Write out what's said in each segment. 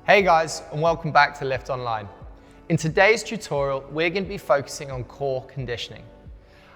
Hey guys, and welcome back to Lift Online. In today's tutorial, we're going to be focusing on core conditioning.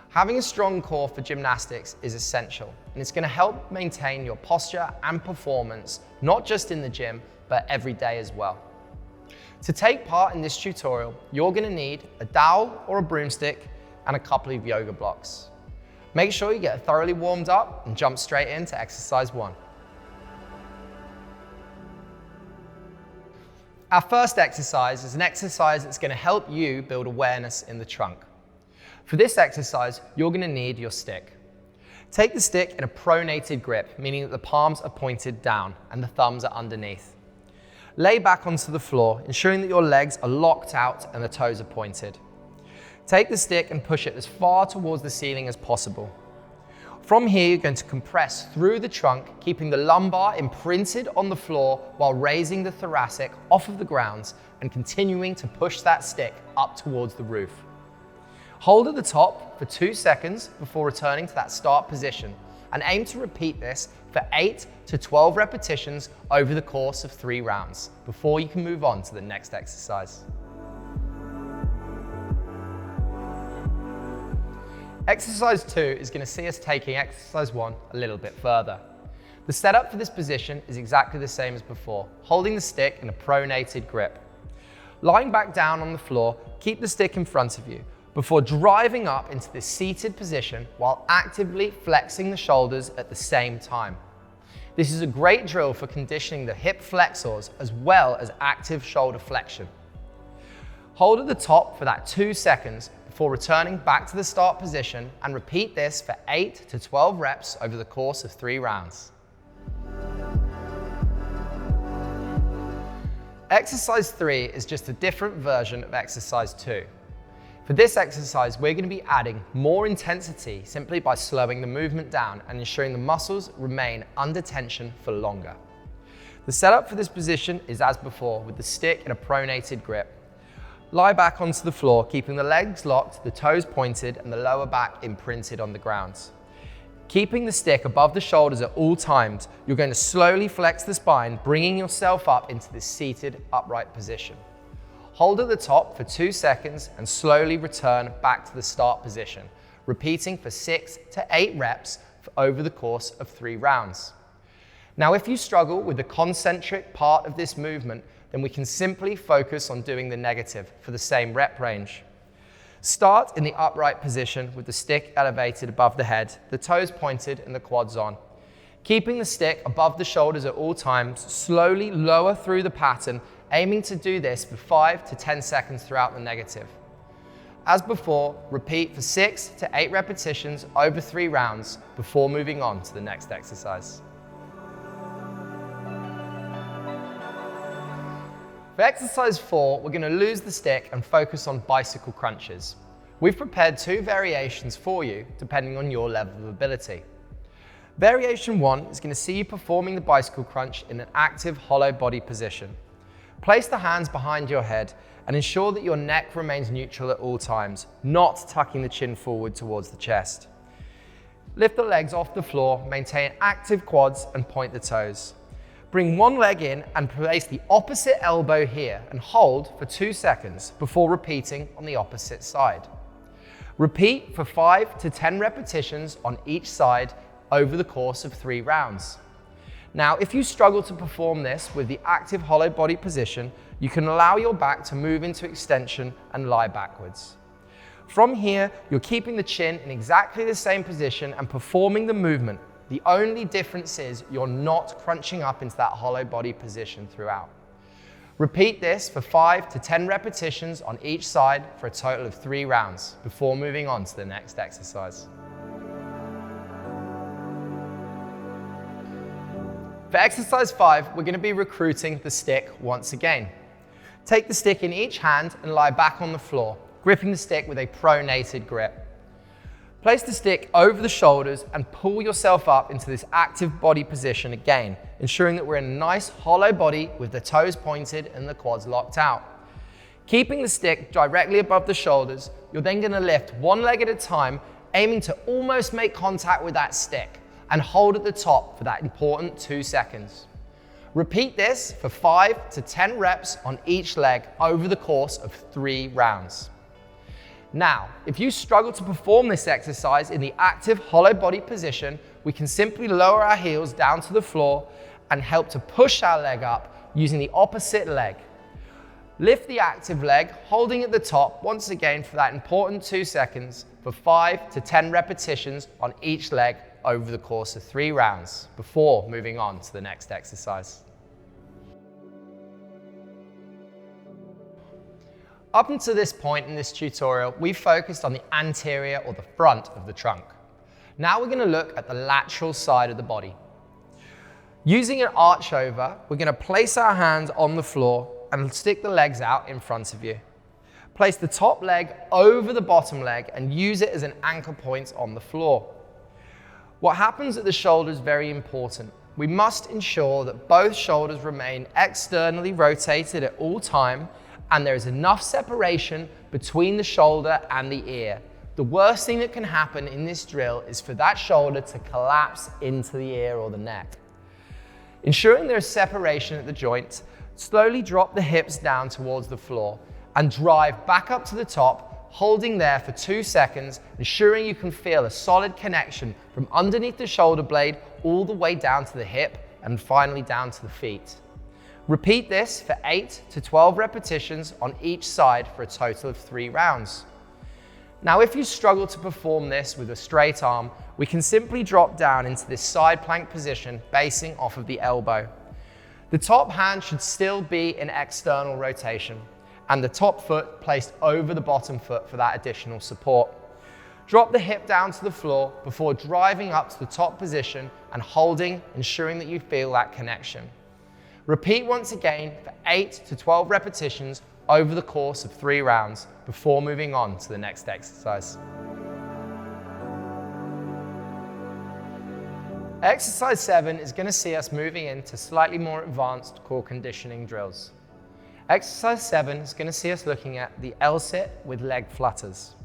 Having a strong core for gymnastics is essential, and it's going to help maintain your posture and performance, not just in the gym, but every day as well. To take part in this tutorial, you're going to need a dowel or a broomstick and a couple of yoga blocks. Make sure you get thoroughly warmed up and jump straight into exercise 1. Our first exercise is an exercise that's going to help you build awareness in the trunk. For this exercise, you're going to need your stick. Take the stick in a pronated grip, meaning that the palms are pointed down and the thumbs are underneath. Lay back onto the floor, ensuring that your legs are locked out and the toes are pointed. Take the stick and push it as far towards the ceiling as possible. From here, you're going to compress through the trunk, keeping the lumbar imprinted on the floor while raising the thoracic off of the ground and continuing to push that stick up towards the roof. Hold at the top for 2 seconds before returning to that start position and aim to repeat this for 8 to 12 repetitions over the course of 3 rounds before you can move on to the next exercise. Exercise 2 is going to see us taking exercise 1 a little bit further. The setup for this position is exactly the same as before, holding the stick in a pronated grip. Lying back down on the floor, keep the stick in front of you before driving up into this seated position while actively flexing the shoulders at the same time. This is a great drill for conditioning the hip flexors as well as active shoulder flexion. Hold at the top for that 2 seconds before returning back to the start position and repeat this for 8 to 12 reps over the course of 3 rounds. Exercise 3 is just a different version of exercise 2. For this exercise, we're going to be adding more intensity simply by slowing the movement down and ensuring the muscles remain under tension for longer. The setup for this position is as before, with the stick in a pronated grip. Lie back onto the floor, keeping the legs locked, the toes pointed, and the lower back imprinted on the ground. Keeping the stick above the shoulders at all times, you're going to slowly flex the spine, bringing yourself up into this seated upright position. Hold at the top for 2 seconds and slowly return back to the start position, repeating for 6 to 8 reps over the course of 3 rounds. Now, if you struggle with the concentric part of this movement, then we can simply focus on doing the negative for the same rep range. Start in the upright position with the stick elevated above the head, the toes pointed and the quads on. Keeping the stick above the shoulders at all times, slowly lower through the pattern, aiming to do this for 5 to 10 seconds throughout the negative. As before, repeat for 6 to 8 repetitions over 3 rounds before moving on to the next exercise. For exercise 4, we're going to lose the stick and focus on bicycle crunches. We've prepared 2 variations for you, depending on your level of ability. Variation 1 is going to see you performing the bicycle crunch in an active hollow body position. Place the hands behind your head and ensure that your neck remains neutral at all times, not tucking the chin forward towards the chest. Lift the legs off the floor, maintain active quads and point the toes. Bring one leg in and place the opposite elbow here and hold for 2 seconds before repeating on the opposite side. Repeat for 5 to 10 repetitions on each side over the course of 3 rounds. Now, if you struggle to perform this with the active hollow body position, you can allow your back to move into extension and lie backwards. From here, you're keeping the chin in exactly the same position and performing the movement. The only difference is you're not crunching up into that hollow body position throughout. Repeat this for 5 to 10 repetitions on each side for a total of 3 rounds before moving on to the next exercise. For exercise 5, we're going to be recruiting the stick once again. Take the stick in each hand and lie back on the floor, gripping the stick with a pronated grip. Place the stick over the shoulders and pull yourself up into this active body position again, ensuring that we're in a nice hollow body with the toes pointed and the quads locked out. Keeping the stick directly above the shoulders, you're then going to lift one leg at a time, aiming to almost make contact with that stick and hold at the top for that important 2 seconds. Repeat this for 5 to 10 reps on each leg over the course of 3 rounds. Now, if you struggle to perform this exercise in the active hollow body position, we can simply lower our heels down to the floor and help to push our leg up using the opposite leg. Lift the active leg, holding at the top once again for that important 2 seconds for 5 to 10 repetitions on each leg over the course of 3 rounds before moving on to the next exercise. Up until this point in this tutorial, we've focused on the anterior or the front of the trunk. Now we're going to look at the lateral side of the body. Using an arch over, we're going to place our hands on the floor and stick the legs out in front of you. Place the top leg over the bottom leg and use it as an anchor point on the floor. What happens at the shoulder is very important. We must ensure that both shoulders remain externally rotated at all time and there is enough separation between the shoulder and the ear. The worst thing that can happen in this drill is for that shoulder to collapse into the ear or the neck. Ensuring there is separation at the joint, slowly drop the hips down towards the floor and drive back up to the top, holding there for 2 seconds, ensuring you can feel a solid connection from underneath the shoulder blade all the way down to the hip and finally down to the feet. Repeat this for 8 to 12 repetitions on each side for a total of 3 rounds. Now, if you struggle to perform this with a straight arm, we can simply drop down into this side plank position, basing off of the elbow. The top hand should still be in external rotation, and the top foot placed over the bottom foot for that additional support. Drop the hip down to the floor before driving up to the top position and holding, ensuring that you feel that connection. Repeat once again for 8 to 12 repetitions over the course of 3 rounds before moving on to the next exercise. Exercise 7 is going to see us moving into slightly more advanced core conditioning drills. Exercise 7 is going to see us looking at the L-sit with leg flutters.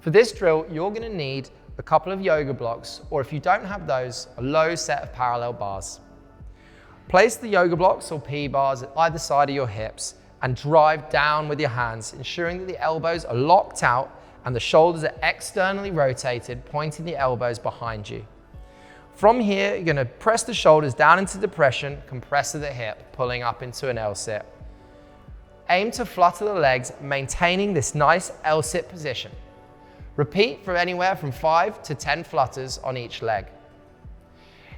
For this drill, you're going to need a couple of yoga blocks, or if you don't have those, a low set of parallel bars. Place the yoga blocks or P-bars at either side of your hips and drive down with your hands, ensuring that the elbows are locked out and the shoulders are externally rotated, pointing the elbows behind you. From here, you're going to press the shoulders down into depression, compress the hip, pulling up into an L-sit. Aim to flutter the legs, maintaining this nice L-sit position. Repeat for anywhere from 5 to 10 flutters on each leg.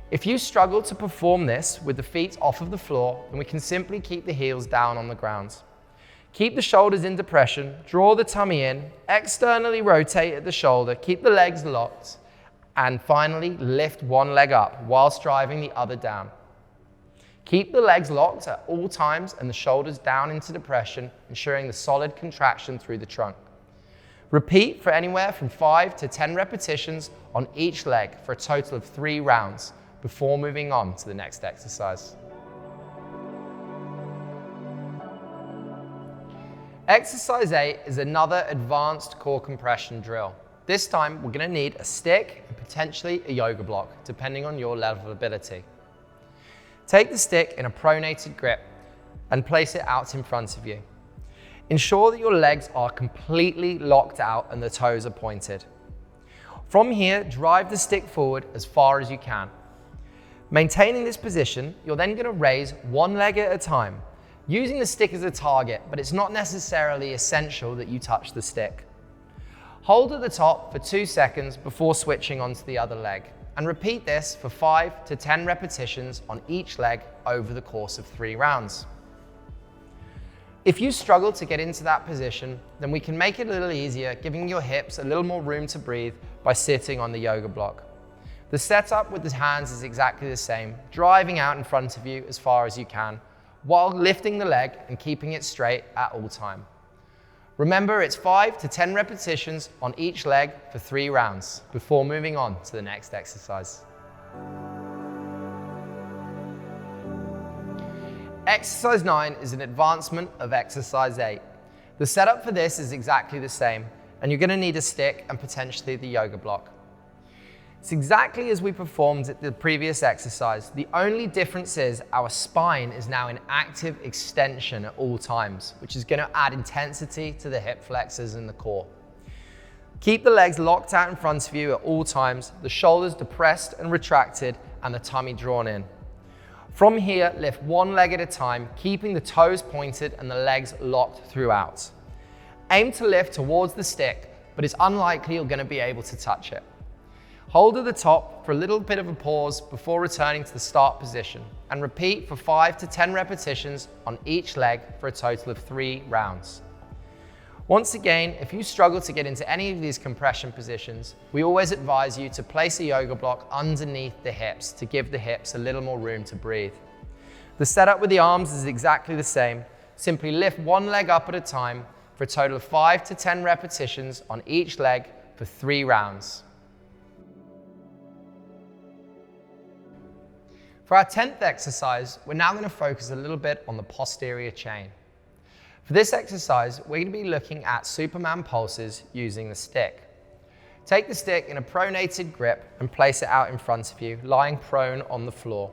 If you struggle to perform this with the feet off of the floor, then we can simply keep the heels down on the ground. Keep the shoulders in depression, draw the tummy in, externally rotate at the shoulder, keep the legs locked, and finally lift one leg up whilst driving the other down. Keep the legs locked at all times and the shoulders down into depression, ensuring the solid contraction through the trunk. Repeat for anywhere from 5 to 10 repetitions on each leg for a total of 3 rounds before moving on to the next exercise. Exercise 8 is another advanced core compression drill. This time, we're going to need a stick and potentially a yoga block, depending on your level of ability. Take the stick in a pronated grip and place it out in front of you. Ensure that your legs are completely locked out and the toes are pointed. From here, drive the stick forward as far as you can. Maintaining this position, you're then going to raise one leg at a time, using the stick as a target, but it's not necessarily essential that you touch the stick. Hold at the top for 2 seconds before switching onto the other leg, and repeat this for 5 to 10 repetitions on each leg over the course of 3 rounds. If you struggle to get into that position, then we can make it a little easier, giving your hips a little more room to breathe by sitting on the yoga block. The setup with the hands is exactly the same, driving out in front of you as far as you can, while lifting the leg and keeping it straight at all time. Remember, it's 5 to 10 repetitions on each leg for 3 rounds before moving on to the next exercise. Exercise 9 is an advancement of exercise 8. The setup for this is exactly the same, and you're going to need a stick and potentially the yoga block. It's exactly as we performed at the previous exercise. The only difference is our spine is now in active extension at all times, which is going to add intensity to the hip flexors and the core. Keep the legs locked out in front of you at all times, the shoulders depressed and retracted, and the tummy drawn in. From here, lift one leg at a time, keeping the toes pointed and the legs locked throughout. Aim to lift towards the stick, but it's unlikely you're going to be able to touch it. Hold at the top for a little bit of a pause before returning to the start position, and repeat for 5 to 10 repetitions on each leg for a total of 3 rounds. Once again, if you struggle to get into any of these compression positions, we always advise you to place a yoga block underneath the hips to give the hips a little more room to breathe. The setup with the arms is exactly the same. Simply lift one leg up at a time for a total of 5 to 10 repetitions on each leg for 3 rounds. For our 10th exercise, we're now going to focus a little bit on the posterior chain. For this exercise, we're going to be looking at Superman pulses using the stick. Take the stick in a pronated grip and place it out in front of you, lying prone on the floor.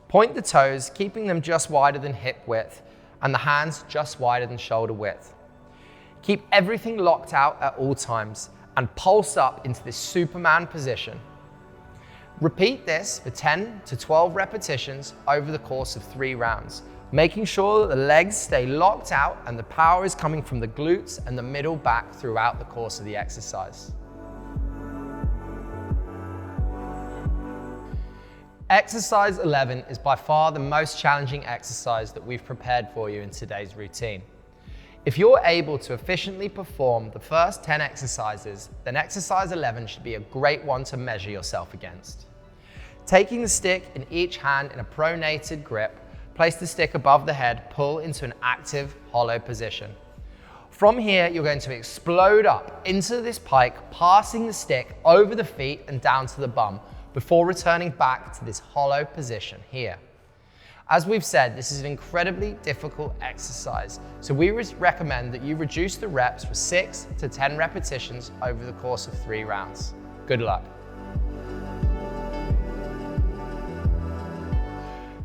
Point the toes, keeping them just wider than hip width, and the hands just wider than shoulder width. Keep everything locked out at all times and pulse up into this Superman position. Repeat this for 10 to 12 repetitions over the course of 3 rounds, making sure that the legs stay locked out and the power is coming from the glutes and the middle back throughout the course of the exercise. Exercise 11 is by far the most challenging exercise that we've prepared for you in today's routine. If you're able to efficiently perform the first 10 exercises, then exercise 11 should be a great one to measure yourself against. Taking the stick in each hand in a pronated grip, place the stick above the head, pull into an active hollow position. From here, you're going to explode up into this pike, passing the stick over the feet and down to the bum before returning back to this hollow position here. As we've said, this is an incredibly difficult exercise, so we recommend that you reduce the reps for 6 to 10 repetitions over the course of 3 rounds. Good luck.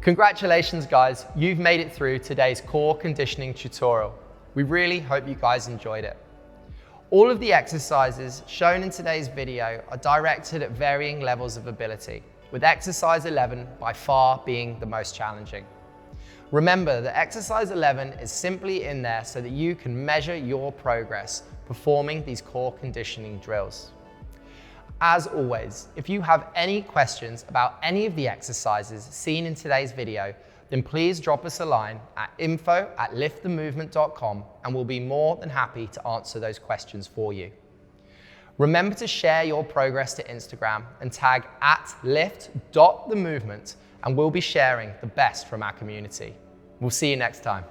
Congratulations guys, you've made it through today's core conditioning tutorial. We really hope you guys enjoyed it. All of the exercises shown in today's video are directed at varying levels of ability, with exercise 11 by far being the most challenging. Remember that exercise 11 is simply in there so that you can measure your progress performing these core conditioning drills. As always, if you have any questions about any of the exercises seen in today's video, then please drop us a line at info@liftthemovement.com and we'll be more than happy to answer those questions for you. Remember to share your progress to Instagram and tag @lift.themovement, and we'll be sharing the best from our community. We'll see you next time.